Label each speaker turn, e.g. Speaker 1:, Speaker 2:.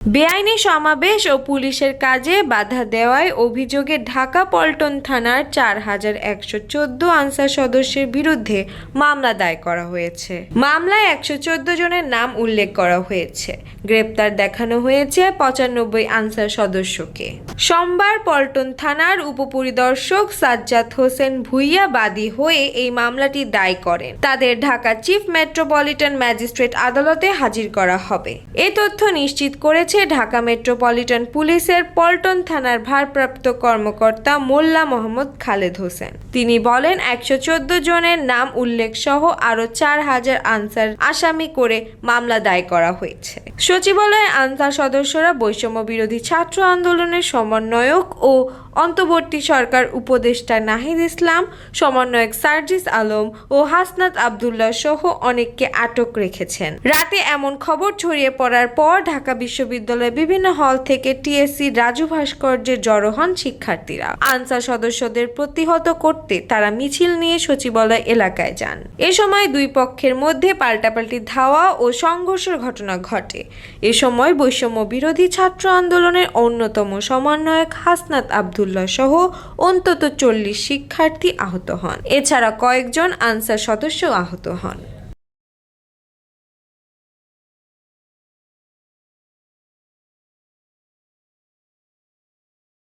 Speaker 1: বেআইনি সমাবেশ ও পুলিশের কাজে বাধা দেওয়ায় অভিযোগে ঢাকা পল্টন থানার 4114 আনসার সদস্যের বিরুদ্ধে মামলা দায়ের করা হয়েছে। মামলায় 114 জনের নাম উল্লেখ করা হয়েছে। গ্রেপ্তার দেখানো হয়েছে 95 আনসার সদস্যকে। সোমবার পল্টন থানার উপপরিদর্শক সাজ্জাদ হোসেন ভুইয়া বাদী হয়ে এই মামলাটি দায়ের করেন। তাদের ঢাকা চিফ মেট্রোপলিটন ম্যাজিস্ট্রেট আদালতে হাজির করা হবে। এই তথ্য নিশ্চিত করেছে ঢাকা মেট্রোপলিটন পুলিশের পল্টন থানার ভারপ্রাপ্ত কর্মকর্তা মোল্লা মোহাম্মদ খালেদ হোসেন। তিনি বলেন, 114 জনের নাম উল্লেখ সহ আরো 4000 আনসার আসামি করে মামলা দায়ের করা হয়েছে। সচিবালয়ে আনসার সদস্যরা বৈষম্য বিরোধী ছাত্র আন্দোলনের সমন্বয়ক ও অন্তর্বর্তী সরকার উপদেষ্টা নাহিদ ইসলাম, সমন্বয়ক সার্জিস আলম ও হাসনাত আবদুল্লাহ সহ অনেককে আটক রেখেছেন। রাতে এমন খবর ছড়িয়ে পড়ার পর ঢাকা বিশ্ববিদ্যালয়ের বিভিন্ন হল থেকে টিএসসি রাজু ভাস্কর্যে জড়ো হন শিক্ষার্থীরা। আনসার সদস্যদের প্রতিহত করতে তারা মিছিল নিয়ে সচিবালয় এলাকায় যান। এ সময় দুই পক্ষের মধ্যে পাল্টাপাল্টি ধাওয়া ও সংঘর্ষের ঘটনা ঘটে। এ সময় বৈষম্য বিরোধী ছাত্র আন্দোলনের অন্যতম সমন্বয়ক হাসনাত আবদুল্লাহ সহ অন্তত 40 শিক্ষার্থী আহত হন। এছাড়া কয়েকজন আনসার সদস্য আহত হন।